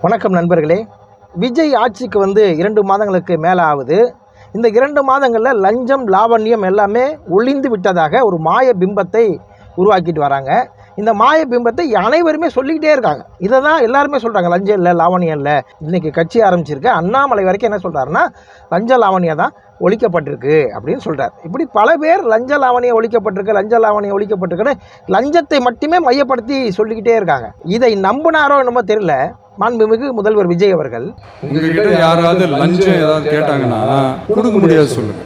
வணக்கம் நண்பர்களே. விஜய் ஆட்சிக்கு வந்து 2 மாதங்களுக்கு மேலே ஆகுது. இந்த 2 மாதங்களில் லஞ்சம் லாவண்யம் எல்லாமே ஒளிந்து விட்டதாக ஒரு மாய பிம்பத்தை உருவாக்கிட்டு வராங்க. இந்த மாய பிம்பத்தை அனைவருமே சொல்லிக்கிட்டே இருக்காங்க. இதை தான் எல்லாருமே சொல்கிறாங்க, லஞ்சம் இல்லை லாவணியம் இல்லை. இன்றைக்கி கட்சி ஆரம்பிச்சிருக்கு. அண்ணாமலை வரைக்கும் என்ன சொல்கிறாருன்னா, லஞ்ச லாவணியம் தான் ஒழிக்கப்பட்டிருக்கு அப்படின்னு சொல்கிறார். இப்படி பல பேர் லஞ்ச லாவணியம் ஒழிக்கப்பட்டிருக்குன்னு லஞ்சத்தை மட்டுமே மையப்படுத்தி சொல்லிக்கிட்டே இருக்காங்க. இதை நம்பினாரோ என்னமோ தெரியல, மாண்புமிகு முதல்வர் விஜய் அவர்கள் உங்ககிட்ட யாராவது லஞ்சம் ஏதாவது கேட்டாங்கன்னா கொடுக்க முடியாது சொல்லுங்க,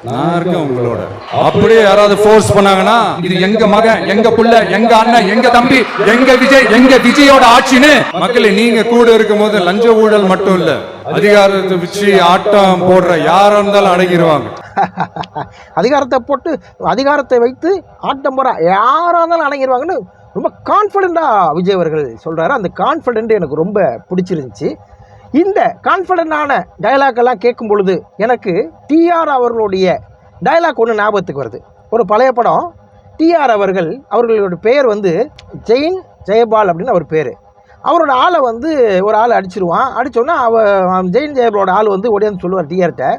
நான் இருக்கேன் உங்களோட. அப்படியே யாராவது ஃபோர்ஸ் பண்ணாங்கன்னா, இது எங்க மகன், எங்க புள்ள, எங்க அண்ணன், எங்க தம்பி, எங்க விஜயோட ஆட்சின்னு மக்களை நீங்க கூட இருக்கும் போது லஞ்ச ஊழல் மட்டும் இல்ல, அதிகாரத்தை வச்சு ஆட்டம் போடுற யாரா இருந்தாலும் அடங்கிடுவாங்க. அதிகாரத்தை வைத்து ஆட்டம் போற யாரா இருந்தாலும் அடங்கிடுவாங்கன்னு ரொம்ப கான்ஃபிடென்ட்டாக விஜய் அவர்கள் சொல்கிறாரு. அந்த கான்ஃபிடென்ட் எனக்கு ரொம்ப பிடிச்சிருந்துச்சு. இந்த கான்ஃபிடென்டான டைலாக்கெல்லாம் கேட்கும் பொழுது எனக்கு டிஆர் அவர்களுடைய டைலாக் ஒன்று ஞாபகத்துக்கு வருது. ஒரு பழைய படம். டிஆர் அவர்களோட பெயர் வந்து ஜெயபால் அப்படின்னு அவர் பேர். அவரோட ஆளை வந்து ஒரு ஆள் அடிச்சிருவான். அடித்தோன்னா ஜெயபாலோட ஆள் வந்து ஓடியாந்து சொல்லுவார் டிஆர்கிட்ட,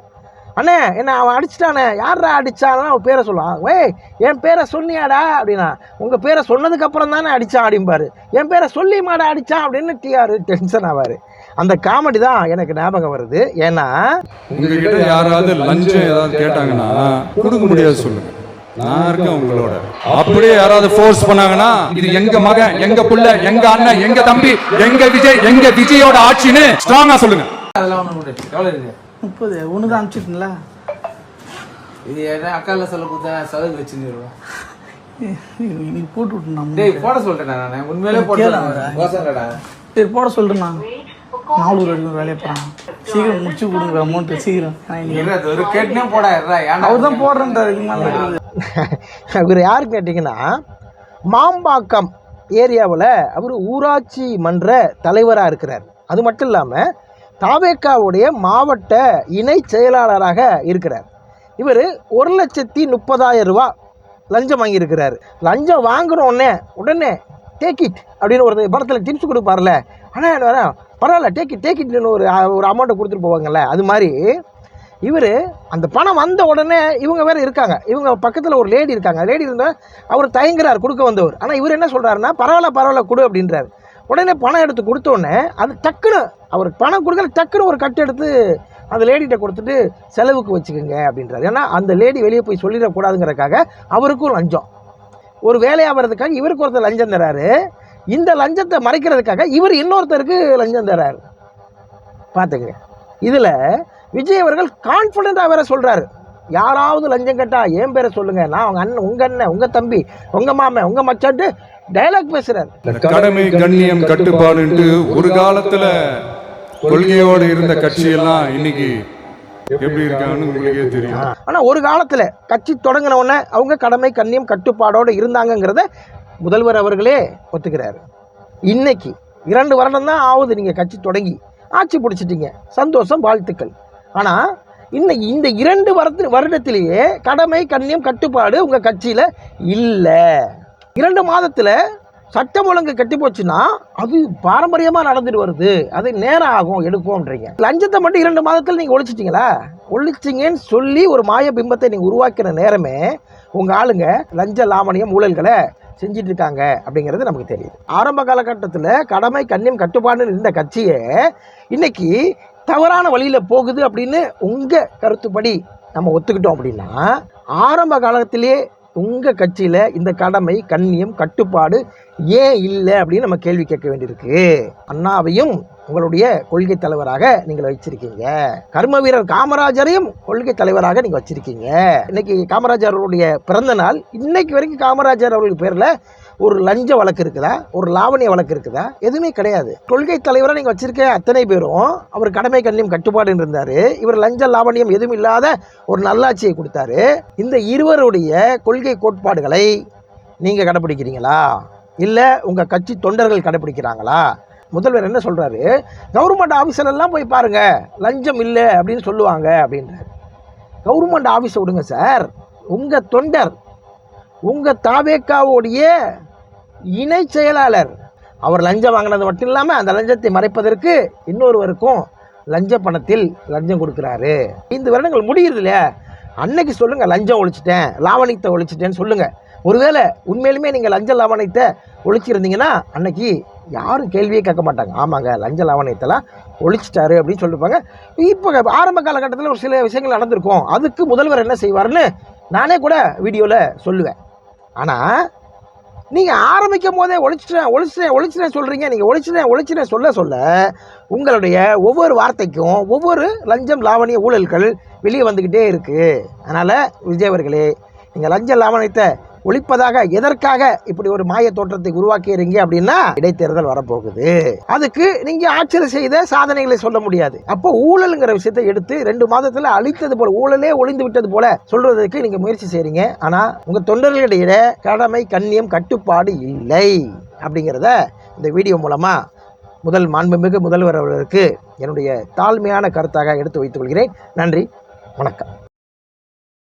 அண்ணே என்ன அவன் அடிச்சிட்டானே, யாரா அடித்தானா அவன் பேரை சொல்லுவான். என் பேரை சொன்னியாடா அப்படின்னா, உங்கள் பேரை சொன்னதுக்கப்புறம் தானே அடித்தான் அப்படிம்பாரு. என் பேரை சொல்லி மாடா அடித்தான் அப்படின்னு டிஆர் டென்ஷன் ஆவார். அந்த காமெடி தான் எனக்கு ஞாபகம் வருது. ஏன்னா உங்ககிட்ட யாராவது லஞ்சம் ஏதாவது கேட்டாங்கன்னா கொடுக்க முடியாது சொல்லுங்க, நான் இருக்கேன் உங்களோட. அப்படியே யாராவது ஃபோர்ஸ் பண்ணாங்கன்னா, இது எங்க மகன், எங்க புள்ள, எங்க அண்ணன், எங்க தம்பி, எங்க விஜயோட ஆட்சின்னு ஸ்ட்ராங்கா சொல்லுங்க. அதெல்லாம் எவ்வளோ இருக்கு? 30 ஒன்று தான் அனுப்பிச்சிட்டுங்களா? இது என்ன அக்கால சொல்ல கொடுத்தா சதவீதம் வச்சுருவோம். இன்னைக்கு போட்டு விட்டுனா போட சொல்லிட்டேன். நான் உண்மையிலே போட்டேன்டா. சரி போட சொல்லிட்டேண்ணா. 400 வரைக்கும் வேலையை போகிறான். சீக்கிரம் முடிச்சு கொடுங்க அமௌண்ட்டு சீக்கிரம். ஒரு கேட்டுனே போடா. அவர் தான் போடுறேன்றாரு. இவர் யாரு கேட்டிங்கன்னா, மாம்பாக்கம் ஏரியாவில் அவர் ஊராட்சி மன்ற தலைவராக இருக்கிறார். அது மட்டும் இல்லாமல் தாவேக்காவுடைய மாவட்ட இணை செயலாளராக இருக்கிறார். இவர் 1,30,000 ரூபா லஞ்சம் வாங்கியிருக்கிறார். லஞ்சம் வாங்கினோடனே உடனே டேக் இட் அப்படின்னு ஒரு படத்தில் டிப்ஸ் கொடுப்பார்ல, ஆனால் பரவாயில்ல டேக் இட்னு ஒரு அமௌண்ட்டை கொடுத்துட்டு போவாங்கல்ல, அது மாதிரி இவர் அந்த பணம் வந்த உடனே இவங்க வேறு இருக்காங்க, இவங்க பக்கத்தில் ஒரு லேடி இருக்காங்க. லேடி இருந்தால் அவர் தயங்குறார் கொடுக்க வந்தவர். ஆனால் இவர் என்ன சொல்கிறாருன்னா, பரவாயில்ல கொடு அப்படின்றார். உடனே பணம் எடுத்து கொடுத்தோடனே அது டக்குன்னு அவர் பணம் கொடுக்கல, டக்குன்னு ஒரு கட்டு எடுத்து அந்த லேடிகிட்ட கொடுத்துட்டு செலவுக்கு வச்சுக்கோங்க அப்படின்றார். ஏன்னா அந்த லேடி வெளியே போய் சொல்லிடக்கூடாதுங்கிறதுக்காக அவருக்கும் லஞ்சம், ஒரு வேலையாகிறதுக்காக இவருக்கு ஒருத்தர் லஞ்சம் தராரு. இந்த லஞ்சத்தை மறைக்கிறதுக்காக இவர் இன்னொருத்தருக்கு லஞ்சம் தராரு. பார்த்துங்க. இதில் விஜய் அவர்கள் கான்ஃபிடென்ட்டாக வேற சொல்கிறாரு, யாராவது லஞ்சம் கேட்டால் என் பேரை சொல்லுங்கள், நான் உங்கள் அண்ணன், உங்கள் அண்ணன், உங்கள் தம்பி, உங்கள் மாமன், உங்கள் மச்சான்ட்டு டைலாக் பேசுறாரு. கடமை கண்ணியம் கட்டுப்பாடுன்ட்டு ஒரு காலத்துல கொள்கையோடு இருந்த கட்சியெல்லாம் இன்னைக்கு எப்படி இருக்காங்கன்னு உங்களுக்கே தெரியும். ஆனா ஒரு காலத்துல கட்சி தொடங்கின உடனே அவங்க கடமை கண்ணியம் கட்டுப்பாடோடு இருந்தாங்கிறத முதல்வர் அவர்களே ஒத்துக்கிறாரு. இன்னைக்கு 2 வருடம் தான் ஆகுது நீங்க கட்சி தொடங்கி, ஆட்சி பிடிச்சிட்டீங்க, சந்தோஷம், வாழ்த்துக்கள். ஆனா இன்னைக்கு இந்த 2 வருடத்திலேயே கடமை கண்ணியம் கட்டுப்பாடு உங்க கட்சியில இல்லை. 2 மாதத்தில் சட்டம் ஒழுங்கு கட்டி போச்சுன்னா அது பாரம்பரியமாக நடந்துட்டு வருது, அது நேரம் ஆகும் எடுக்கும்ன்றீங்க. லஞ்சத்தை மட்டும் 2 மாதத்தில் நீங்கள் ஒழிச்சிங்கன்னு சொல்லி ஒரு மாய பிம்பத்தை நீங்கள் உருவாக்கிற நேரமே உங்கள் ஆளுங்க லஞ்ச லாவணியம் ஊழல்களை செஞ்சிட்டு இருக்காங்க அப்படிங்கிறது நமக்கு தெரியுது. ஆரம்ப காலகட்டத்தில் கடமை கண்ணியம் கட்டுப்பாடுன்னு இருந்த கட்சியை இன்னைக்கு தவறான வழியில் போகுது அப்படின்னு உங்கள் கருத்துப்படி நம்ம ஒத்துக்கிட்டோம் அப்படின்னா, ஆரம்ப காலத்திலேயே உங்கள் கட்சியில் இந்த கடமை கண்ணியம் கட்டுப்பாடு ஏன் இல்லை அப்படின்னு நம்ம கேள்வி கேட்க வேண்டியிருக்கு. அண்ணாவையும் உங்களுடைய கொள்கை தலைவராக நீங்கள் வச்சிருக்கீங்க, கர்ம வீரர் காமராஜரையும் கொள்கை தலைவராக நீங்கள் வச்சிருக்கீங்க. இன்னைக்கு காமராஜர் அவருடைய பிறந்த நாள். இன்னைக்கு வரைக்கும் காமராஜர் அவர்கள் பேரில் ஒரு லஞ்ச வழக்கு இருக்குதா, ஒரு லாவணிய வழக்கு இருக்குதா? எதுவுமே கிடையாது. கொள்கை தலைவராக நீங்கள் வச்சிருக்க அத்தனை பேரும் அவர் கடமை கண்ணியம் கட்டுப்பாடு இருந்தார். இவர் லஞ்ச லாவணியம் எதுவும் இல்லாத ஒரு நல்லாட்சியை கொடுத்தாரு. இந்த இருவருடைய கொள்கை கோட்பாடுகளை நீங்கள் கடைப்பிடிக்கிறீங்களா, இல்லை உங்கள் கட்சி தொண்டர்கள் கடைப்பிடிக்கிறாங்களா? முதல்வர் என்ன சொல்கிறாரு, கவர்மெண்ட் ஆஃபீஸரெல்லாம் போய் பாருங்கள், லஞ்சம் இல்லை அப்படின்னு சொல்லுவாங்க அப்படின்றார். கவர்மெண்ட் ஆஃபீஸை விடுங்க சார், உங்கள் தொண்டர், உங்கள் தாவேக்காவுடைய இணை செயலாளர் அவர் லஞ்சம் வாங்கினது மட்டும் இல்லாமல் அந்த லஞ்சத்தை மறைப்பதற்கு இன்னொருவருக்கும் லஞ்ச பணத்தில் லஞ்சம் கொடுக்குறாரு. 5 வருடங்கள் முடியுது இல்லையா, அன்னைக்கு சொல்லுங்கள் லஞ்சம் ஒழிச்சிட்டேன், லாவணியத்தை ஒழிச்சிட்டேன்னு சொல்லுங்கள். ஒருவேளை உண்மையிலுமே நீங்கள் லஞ்ச லாவணியத்தை ஒழிச்சிருந்தீங்கன்னா அன்னைக்கு யாரும் கேள்வியே கேட்க மாட்டாங்க. ஆமாங்க, லஞ்ச லாவணியத்தெல்லாம் ஒழிச்சிட்டாரு அப்படின்னு சொல்லியிருப்பாங்க. இப்போ ஆரம்ப காலகட்டத்தில் ஒரு சில விஷயங்கள் நடந்திருக்கும். அதுக்கு முதல்வர் என்ன செய்வார்னு நானே கூட வீடியோவில் சொல்லுவேன். ஆனால் நீங்கள் ஆரம்பிக்கும் போதே ஒழிச்சிட்டேன் சொல்கிறீங்க. நீங்கள் ஒழிச்சிட்டேன் சொல்ல உங்களுடைய ஒவ்வொரு வார்த்தைக்கும் ஒவ்வொரு லஞ்சம் லாவணிய ஊழல்கள் வெளியே வந்துக்கிட்டே இருக்குது. அதனால் விஜய் அவர்களே, நீங்கள் லஞ்ச லாவணியத்தை ஒழிப்பதாக எதற்காக இப்படி ஒரு மாய தோற்றத்தை உருவாக்கிடுறீங்க அப்படின்னா இடைத்தேர்தல் வரப்போகுது. அதுக்கு நீங்கள் ஆட்சியில் செய்த சாதனைகளை சொல்ல முடியாது. அப்போ ஊழலுங்கிற விஷயத்தை எடுத்து 2 மாதத்தில் அழித்தது போல, ஊழலே ஒளிந்து விட்டது போல சொல்றதுக்கு நீங்கள் முயற்சி செய்கிறீங்க. ஆனால் உங்கள் தொண்டர்களிடையே கடமை, கண்ணியம், கட்டுப்பாடு இல்லை அப்படிங்கிறத இந்த வீடியோ மூலமாக மாண்புமிகு முதல்வர் அவர்களுக்கு என்னுடைய தாழ்மையான கருத்தாக எடுத்து வைத்துக் கொள்கிறேன். நன்றி, வணக்கம்.